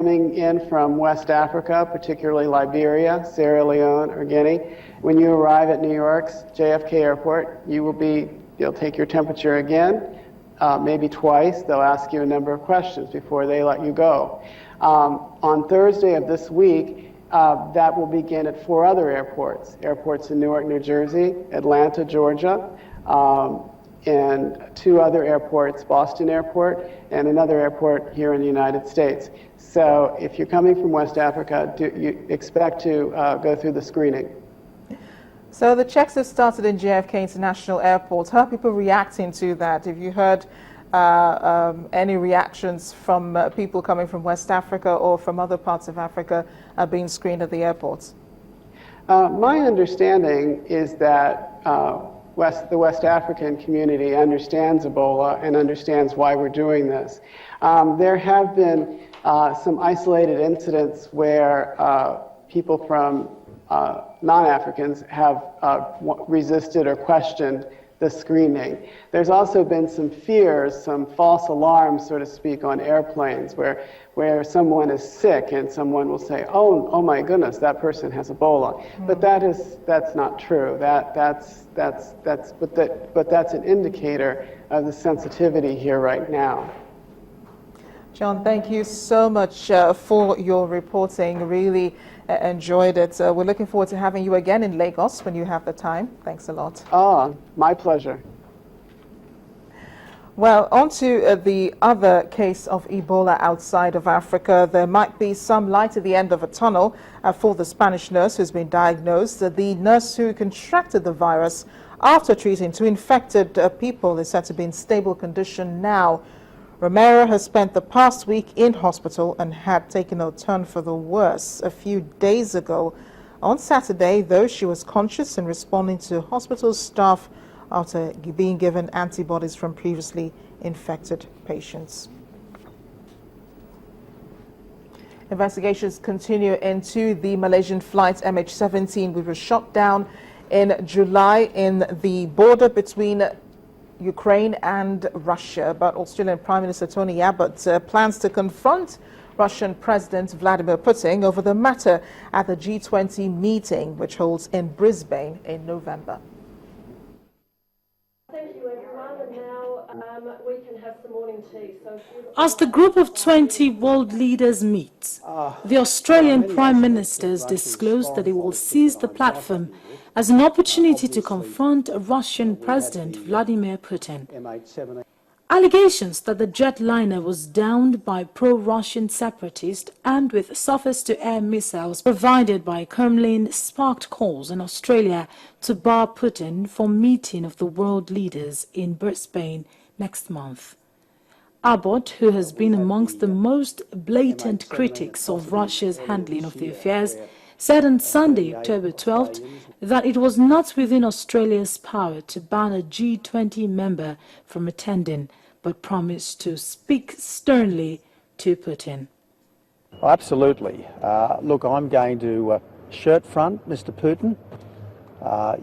coming in from West Africa, particularly Liberia, Sierra Leone, or Guinea, when you arrive at New York's JFK Airport, they'll take your temperature again, maybe twice. They'll ask you a number of questions before they let you go. On Thursday of this week, that will begin at 4 other airports. Airports in Newark, New Jersey, Atlanta, Georgia, and 2 other airports, Boston Airport and another airport here in the United States. So if you're coming from West Africa, you expect to go through the screening. So the checks have started in JFK International Airport. How are people reacting to that? Have you heard any reactions from people coming from West Africa or from other parts of Africa being screened at the airports? My understanding is that the West African community understands Ebola and understands why we're doing this. There have been some isolated incidents where people from non-Africans have resisted or questioned the screening. There's also been some fears, some false alarms, so to speak, on airplanes where someone is sick and someone will say, oh my goodness, that person has Ebola. But that's not true. But that's an indicator of the sensitivity here right now. John, thank you so much for your reporting. Really enjoyed it. We're looking forward to having you again in Lagos when you have the time. Thanks a lot. Oh, my pleasure. Well, on to the other case of Ebola outside of Africa. There might be some light at the end of a tunnel for the Spanish nurse who's been diagnosed. The nurse who contracted the virus after treating 2 infected people is said to be in stable condition now. Romero has spent the past week in hospital and had taken a turn for the worse a few days ago. On Saturday, though, she was conscious and responding to hospital staff after being given antibodies from previously infected patients. Investigations continue into the Malaysian flight MH17, which was shot down in July in the border between Ukraine and Russia. But Australian Prime Minister Tony Abbott plans to confront Russian President Vladimir Putin over the matter at the G20 meeting, which holds in Brisbane in November. Thank you, everyone. And now we can have some morning tea. As the group of 20 world leaders meets, the Australian Prime Ministers disclosed that they will seize the platform as an opportunity to confront Russian President Vladimir Putin. Allegations that the jetliner was downed by pro-Russian separatists and with surface-to-air missiles provided by Kremlin sparked calls in Australia to bar Putin from meeting of the world leaders in Brisbane next month. Abbott, who has been amongst the most blatant critics of Russia's handling of the affairs, said on Sunday, October 12th, that it was not within Australia's power to ban a G20 member from attending, but promised to speak sternly to Putin. Absolutely. Look, I'm going to shirt front Mr. Putin.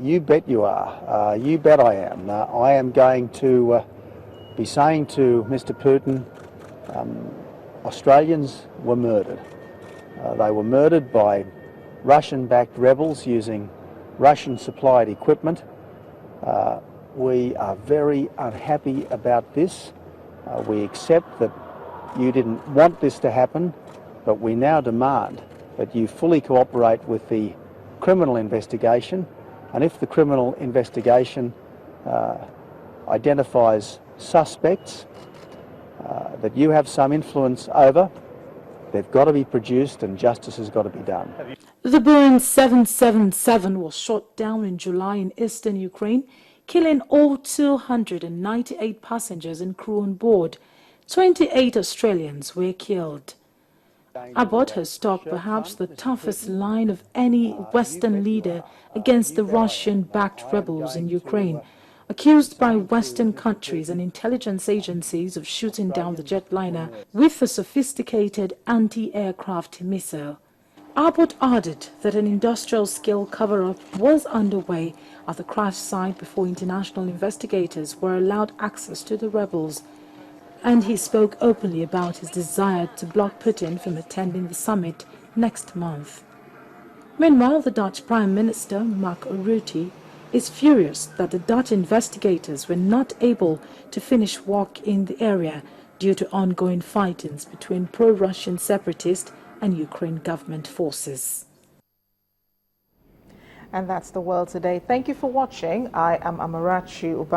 You bet you are. You bet I am. I am going to be saying to Mr. Putin, Australians were murdered. They were murdered by Russian-backed rebels using Russian-supplied equipment. We are very unhappy about this. We accept that you didn't want this to happen, but we now demand that you fully cooperate with the criminal investigation, and if the criminal investigation identifies suspects that you have some influence over, they've got to be produced and justice has got to be done. The Boeing 777 was shot down in July in eastern Ukraine, killing all 298 passengers and crew on board. 28 Australians were killed. Abbott has stalked perhaps the toughest line of any Western leader against the Russian-backed rebels in Ukraine, accused by Western countries and intelligence agencies of shooting down the jetliner with a sophisticated anti-aircraft missile. Abbott added that an industrial-scale cover-up was underway at the crash site before international investigators were allowed access to the rebels. And he spoke openly about his desire to block Putin from attending the summit next month. Meanwhile, the Dutch Prime Minister, Mark Rutte, is furious that the Dutch investigators were not able to finish work in the area due to ongoing fightings between pro-Russian separatists and Ukraine government forces. And that's the world today. Thank you for watching. I am Amarachi Uba.